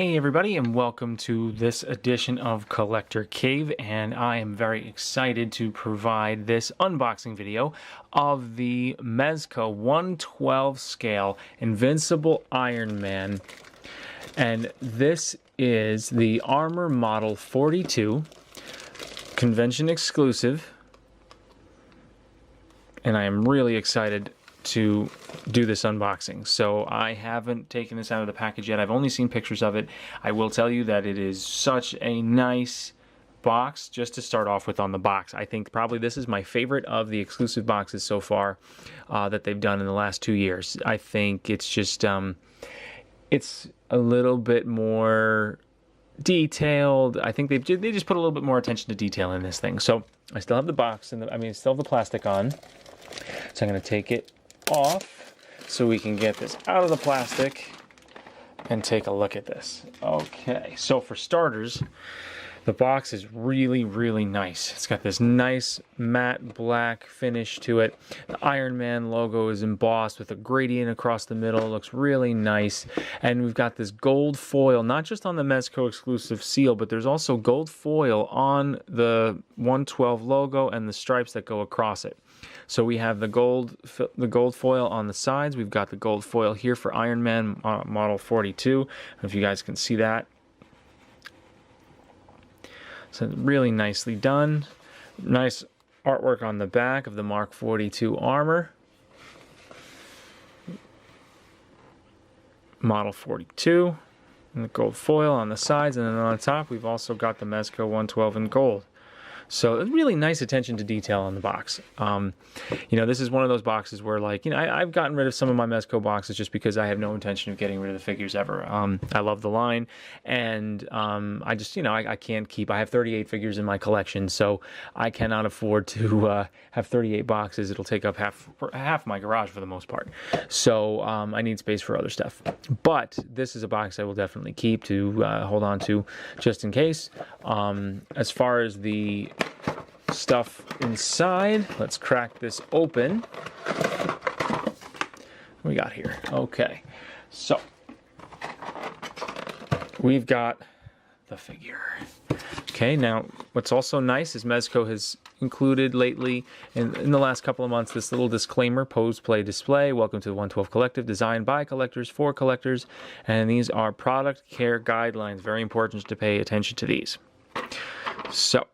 Hey everybody, and welcome to this edition of Collector Cave, and I am very excited to provide this unboxing video of the Mezco 112 scale Invincible Iron Man. And this is the Armor Model 42, convention exclusive, and I am really excited to do this unboxing. So I haven't taken this out of the package yet. I've only seen pictures of it. I will tell you that it is such a nice box just to start off with on the box. I think probably this is my favorite of the exclusive boxes so far that they've done in the last 2 years. I think it's just it's a little bit more detailed. I think they just put a little bit more attention to detail in this thing. So I still have the box and I still have the plastic on. So I'm going to take it off so we can get this out of the plastic and take a look at this. Okay, so for starters, the box is really nice. It's got this nice matte black finish to it. The Iron Man logo is embossed with a gradient across the middle. It looks really nice. And we've got this gold foil, not just on the Mezco exclusive seal, but there's also gold foil on the 112 logo and the stripes that go across it. So we have the gold foil on the sides. We've got the gold foil here for Iron Man Model 42. I don't know if you guys can see that. So really nicely done. Nice artwork on the back of the Mark 42 armor. Model 42. And the gold foil on the sides. And then on top, we've also got the Mezco 112 in gold. So really nice attention to detail on the box. You know, this is one of those boxes where, like, you know, I've gotten rid of some of my Mezco boxes just because I have no intention of getting rid of the figures ever. I love the line, and I just, you know, I can't keep. I have 38 figures in my collection, so I cannot afford to have 38 boxes. It'll take up half my garage for the most part. So I need space for other stuff. But this is a box I will definitely keep to hold on to just in case. As far as the stuff inside, let's crack this open. What we got here? Okay, so we've got the figure. Okay, now what's also nice is Mezco has included lately in the last couple of months this little disclaimer: pose, play, display. Welcome to the 112 Collective, designed by collectors for collectors, and these are product care guidelines. Very important to pay attention to these. So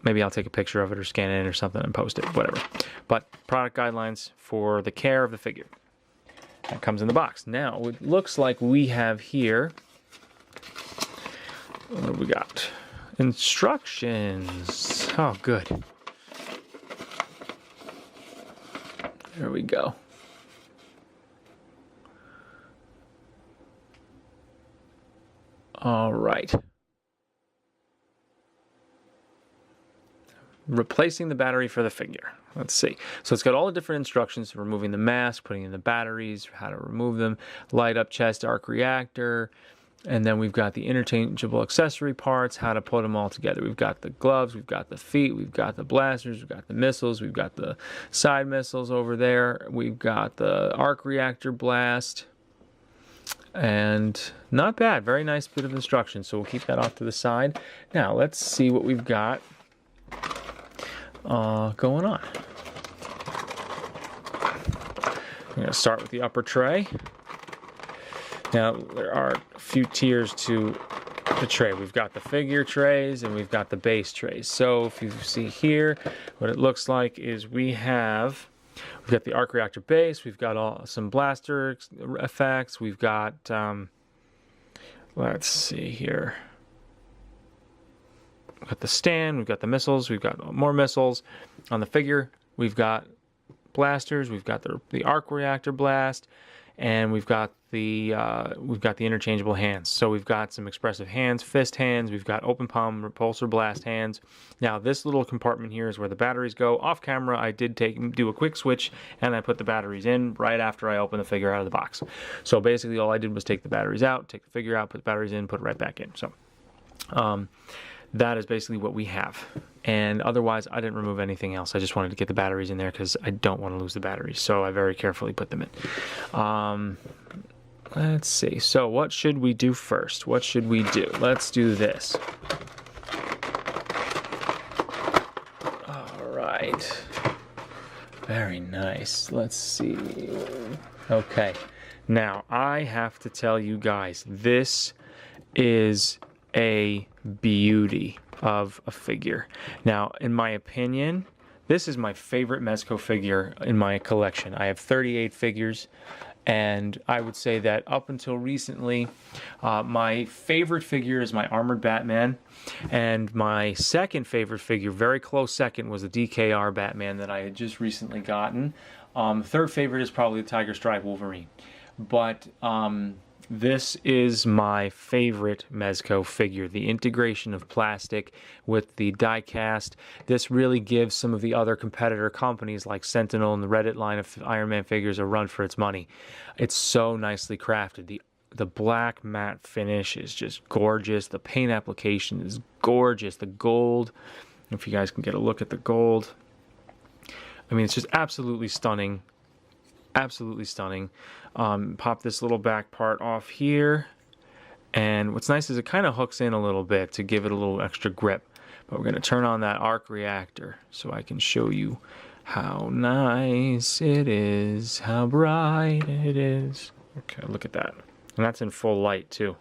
maybe I'll take a picture of it or scan it in or something and post it, whatever. But product guidelines for the care of the figure. That comes in the box. Now, it looks like we have here, what do we got? Instructions. Oh, good. There we go. All right. Replacing the battery for the figure. Let's see. So it's got all the different instructions for removing the mask, putting in the batteries, how to remove them, light up chest arc reactor, and then we've got the interchangeable accessory parts, how to put them all together. We've got the gloves, we've got the feet, we've got the blasters, we've got the missiles, we've got the side missiles over there, we've got the arc reactor blast, and not bad. Very nice bit of instruction. So we'll keep that off to the side. Now let's see what we've got going on. I'm going to start with the upper tray. Now, there are a few tiers to the tray. We've got the figure trays and we've got the base trays. So if you see here, what it looks like is we've got the arc reactor base, we've got some blaster effects, we've got, let's see here. We've got the stand, we've got the missiles, we've got more missiles. On the figure, we've got blasters, we've got the arc reactor blast, and we've got the interchangeable hands. So we've got some expressive hands, fist hands, we've got open palm repulsor blast hands. Now this little compartment here is where the batteries go. Off camera, I did do a quick switch and I put the batteries in right after I opened the figure out of the box. So basically all I did was take the batteries out, take the figure out, put the batteries in, put it right back in. So that is basically what we have. And otherwise, I didn't remove anything else. I just wanted to get the batteries in there because I don't want to lose the batteries. So I very carefully put them in. let's see. So what should we do first? What should we do? Let's do this. All right. Very nice. Let's see. Okay. Now, I have to tell you guys, this is a beauty of a figure. Now, in my opinion, this is my favorite Mezco figure in my collection. I have 38 figures, and I would say that up until recently, my favorite figure is my Armored Batman, and my second favorite figure, very close second, was the DKR Batman that I had just recently gotten. Third favorite is probably the Tiger Stripe Wolverine. But this is my favorite Mezco figure. The integration of plastic with the die cast. This really gives some of the other competitor companies like Sentinel and the Reddit line of Iron Man figures a run for its money. It's so nicely crafted. The black matte finish is just gorgeous. The paint application is gorgeous. The gold, if you guys can get a look at the gold. I mean, it's just absolutely stunning. Absolutely stunning. Pop this little back part off here, and what's nice is it kind of hooks in a little bit to give it a little extra grip. But we're going to turn on that arc reactor so I can show you how nice it is, how bright it is. Okay, look at that. And that's in full light too.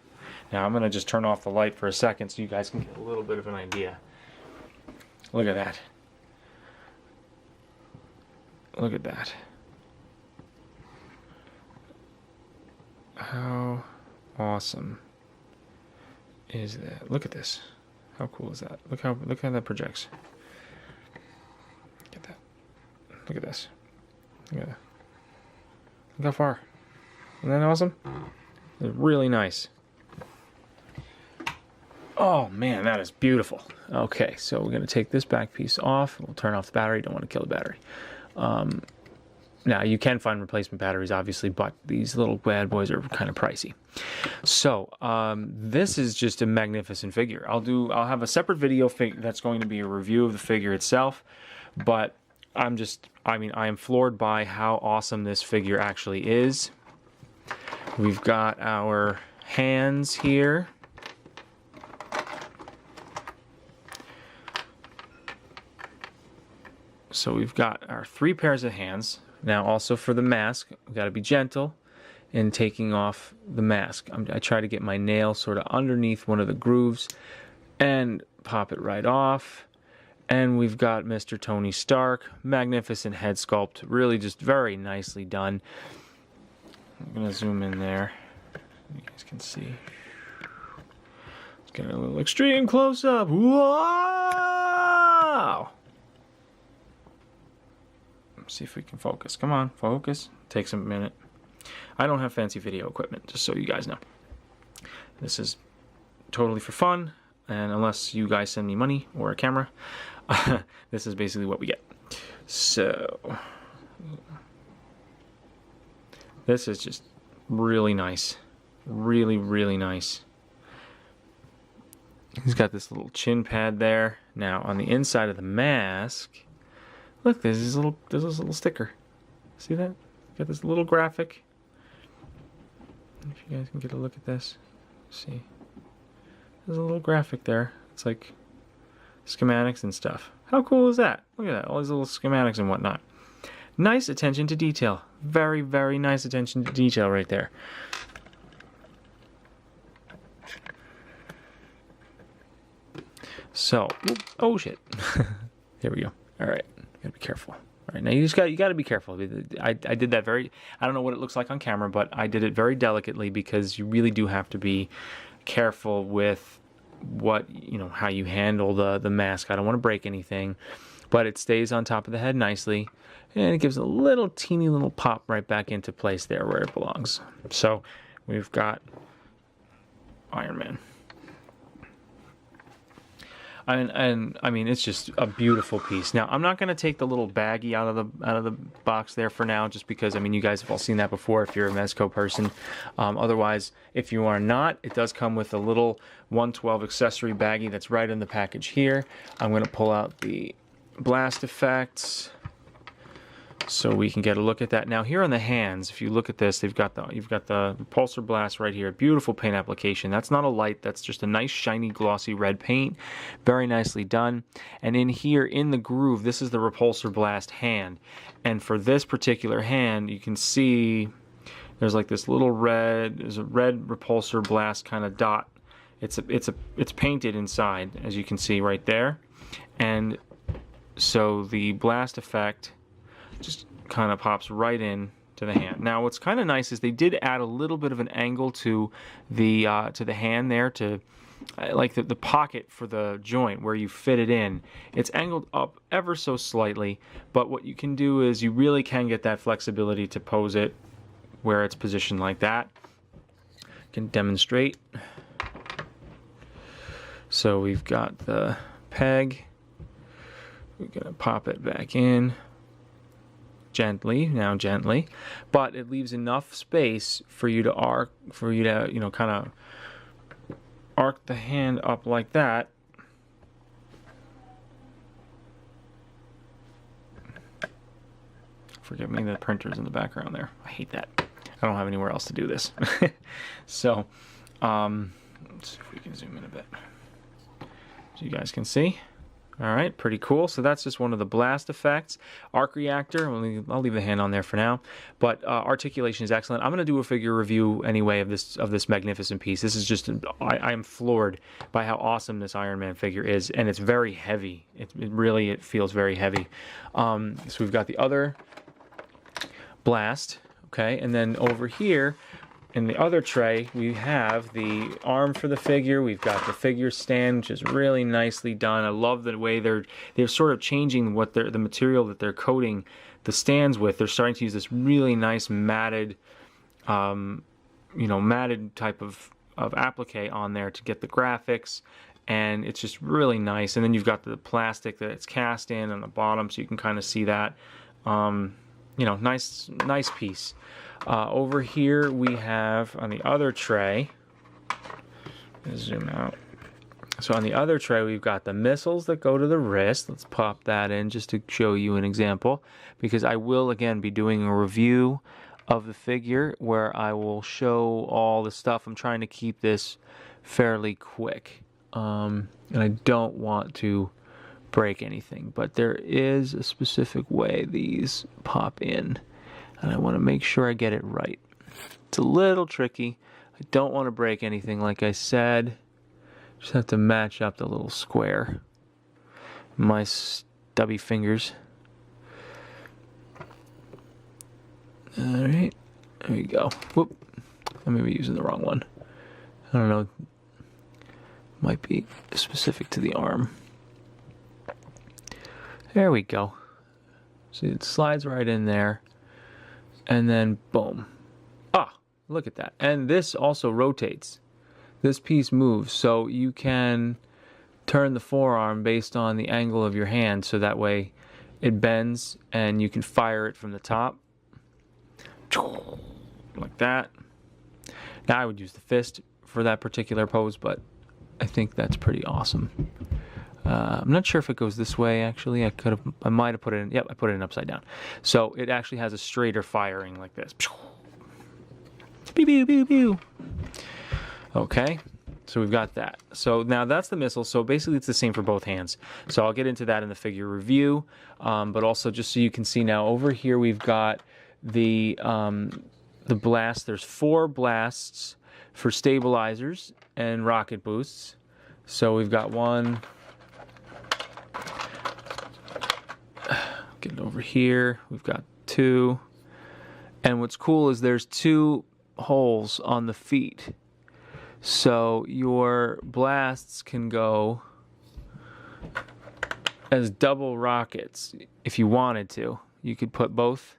Now I'm going to just turn off the light for a second so you guys can get a little bit of an idea. Look at that. Look at that. How awesome is that? Look at this. How cool is that? Look how that projects. Look at that. Look at this. Look at that. Look how far. Isn't that awesome? It's really nice. Oh man, that is beautiful. Okay, so we're gonna take this back piece off. We'll turn off the battery. Don't want to kill the battery. Now, you can find replacement batteries, obviously, but these little bad boys are kind of pricey. So, this is just a magnificent figure. I'll have a separate video that's going to be a review of the figure itself, but I am floored by how awesome this figure actually is. We've got our hands here. So we've got our 3 pairs of hands. Now also for the mask, we've got to be gentle in taking off the mask. I try to get my nail sort of underneath one of the grooves and pop it right off. And we've got Mr. Tony Stark, magnificent head sculpt, really just very nicely done. I'm going to zoom in there. You guys can see. Let's get a little extreme close-up. Wow! See if we can focus. Come on, focus. Takes a minute. I don't have fancy video equipment, just so you guys know. This is totally for fun, and unless you guys send me money or a camera, this is basically what we get. So, this is just really nice. Really, really nice. He's got this little chin pad there. Now, on the inside of the mask, look, there's this little sticker. See that? Got this little graphic. If you guys can get a look at this. See. There's a little graphic there. It's like schematics and stuff. How cool is that? Look at that. All these little schematics and whatnot. Nice attention to detail. Very, very nice attention to detail right there. So, oh shit. Here we go. All right. Gotta be careful. All right, now you got to be careful. I did that I don't know what it looks like on camera, but I did it very delicately because you really do have to be careful with how you handle the mask. I don't want to break anything, but it stays on top of the head nicely, and it gives a little teeny little pop right back into place there where it belongs. So we've got Iron Man. And I mean, it's just a beautiful piece. Now, I'm not going to take the little baggie out of the box there for now, just because, I mean, you guys have all seen that before if you're a Mezco person. Otherwise, if you are not, it does come with a little 112 accessory baggie that's right in the package here. I'm going to pull out the blast effects. so we can get a look at that. Now here on the hands, if you look at this, you've got the repulsor blast right here. Beautiful paint application. That's not a light, that's just a nice shiny glossy red paint. Very nicely done. And in here in the groove, this is the repulsor blast hand. And for this particular hand, you can see there's like this little red, there's a red repulsor blast kind of dot. It's painted inside, as you can see right there. And so the blast effect just kind of pops right in to the hand. Now what's kind of nice is they did add a little bit of an angle to the hand there, to like the pocket for the joint where you fit it in. It's angled up ever so slightly, but what you can do is you really can get that flexibility to pose it where it's positioned like that. Can demonstrate. So we've got the peg. We're gonna pop it back in gently, but it leaves enough space for you to arc, you know, kind of arc the hand up like that. Forgive me, the printer's in the background there. I hate that. I don't have anywhere else to do this. So, let's see if we can zoom in a bit so you guys can see. All right, pretty cool. So that's just one of the blast effects. Arc reactor, I'll leave the hand on there for now. But articulation is excellent. I'm going to do a figure review anyway of this magnificent piece. This is just, I am floored by how awesome this Iron Man figure is, and it's very heavy. It really feels very heavy. So we've got the other blast, okay, and then over here, in the other tray, we have the arm for the figure. We've got the figure stand, which is really nicely done. I love the way they're sort of changing what the material that they're coating the stands with. They're starting to use this really nice matted, matted type of applique on there to get the graphics, and it's just really nice. And then you've got the plastic that it's cast in on the bottom, so you can kind of see that. Nice piece. Over here we have on the other tray, let's zoom out. So on the other tray we've got the missiles that go to the wrist. Let's pop that in just to show you an example, because I will again be doing a review of the figure where I will show all the stuff. I'm trying to keep this fairly quick, and I don't want to break anything, but there is a specific way these pop in, and I want to make sure I get it right. It's a little tricky. I don't want to break anything, like I said. Just have to match up the little square. My stubby fingers. Alright, there we go. Whoop, I may be using the wrong one. I don't know. Might be specific to the arm. There we go. See, it slides right in there. And then, boom. Ah, look at that. And this also rotates. This piece moves, so you can turn the forearm based on the angle of your hand, so that way it bends and you can fire it from the top. Like that. Now I would use the fist for that particular pose, but I think that's pretty awesome. I'm not sure if it goes this way, actually. I might have put it in. Yep, I put it in upside down. So it actually has a straighter firing like this. Pew, pew, pew, pew. Okay, so we've got that. So now that's the missile. So basically it's the same for both hands. So I'll get into that in the figure review. But also just so you can see now, over here we've got the blast. There's 4 blasts for stabilizers and rocket boosts. So we've got one. Get it over here. We've got 2. And what's cool is there's 2 holes on the feet. So your blasts can go as double rockets if you wanted to. You could put both,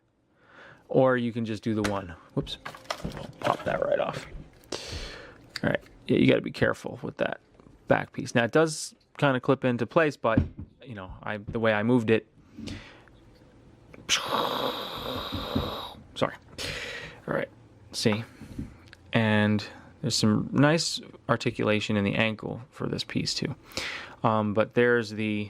or you can just do the one. Whoops. I'll pop that right off. All right. Yeah, you got to be careful with that back piece. Now it does kind of clip into place, but you know, the way I moved it. Sorry. All right. See, and there's some nice articulation in the ankle for this piece too. But there's the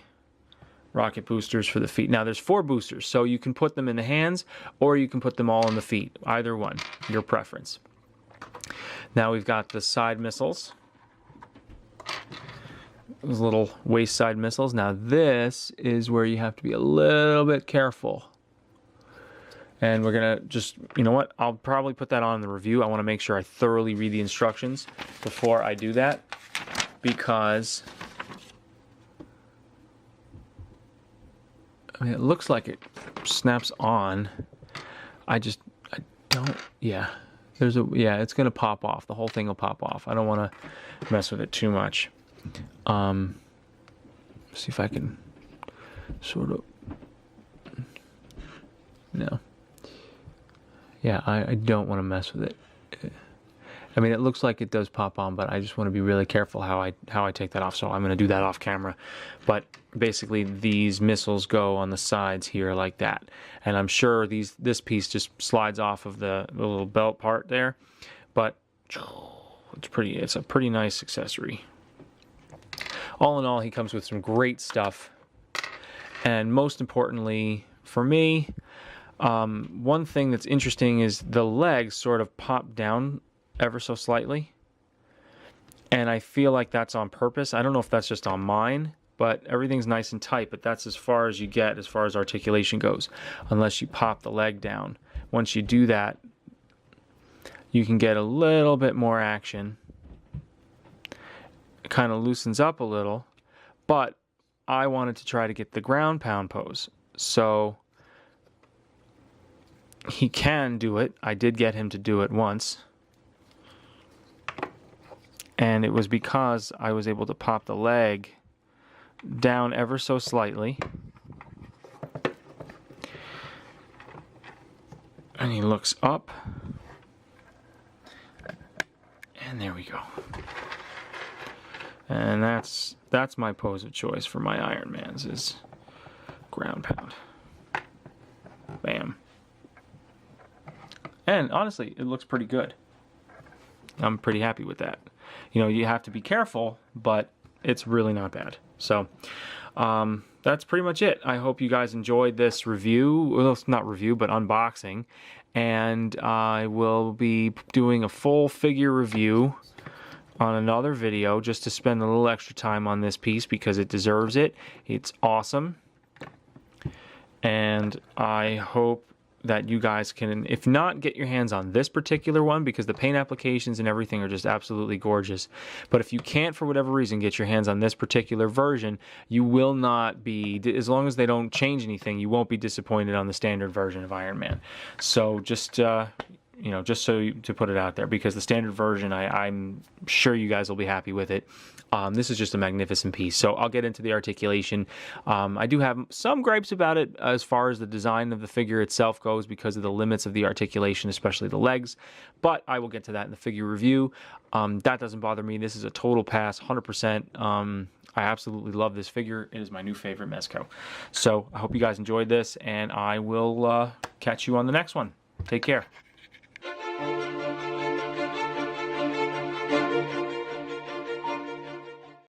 rocket boosters for the feet. Now there's 4 boosters, so you can put them in the hands or you can put them all in the feet. Either one, your preference. Now we've got the side missiles. Those little waist side missiles. Now this is where you have to be a little bit careful. And we're gonna just, you know what, I'll probably put that on in the review. I wanna make sure I thoroughly read the instructions before I do that, because I mean, it looks like it snaps on. I don't, yeah. It's gonna pop off. The whole thing will pop off. I don't wanna mess with it too much. See if I can sort of, no. Yeah, I don't want to mess with it. I mean, it looks like it does pop on, but I just want to be really careful how I take that off. So I'm going to do that off camera. But basically, these missiles go on the sides here like that, and I'm sure this piece just slides off of the little belt part there. But it's a pretty nice accessory. All in all, he comes with some great stuff, and most importantly for me, one thing that's interesting is the legs sort of pop down ever so slightly, and I feel like that's on purpose. I don't know if that's just on mine, but everything's nice and tight, but that's as far as you get as far as articulation goes, unless you pop the leg down. Once you do that, you can get a little bit more action. It kind of loosens up a little, but I wanted to try to get the ground pound pose, so he can do it. I did get him to do it once, and it was because I was able to pop the leg down ever so slightly, and he looks up, and there we go. And that's my pose of choice for my Iron Mans, is ground pound. Bam. And honestly, it looks pretty good. I'm pretty happy with that. You know, you have to be careful, but it's really not bad. So that's pretty much it. I hope you guys enjoyed this review. Well, it's not review, but unboxing. And I will be doing a full figure review on another video, just to spend a little extra time on this piece because it deserves it. It's awesome. And I hope that you guys can, if not, get your hands on this particular one, because the paint applications and everything are just absolutely gorgeous. But if you can't, for whatever reason, get your hands on this particular version, you will not be, as long as they don't change anything, you won't be disappointed on the standard version of Iron Man. So just you know, just so to put it out there, because the standard version, I'm sure you guys will be happy with it. This is just a magnificent piece. So I'll get into the articulation. I do have some gripes about it as far as the design of the figure itself goes, because of the limits of the articulation, especially the legs. But I will get to that in the figure review. That doesn't bother me. This is a total pass, 100%. I absolutely love this figure. It is my new favorite Mezco. So I hope you guys enjoyed this, and I will catch you on the next one. Take care.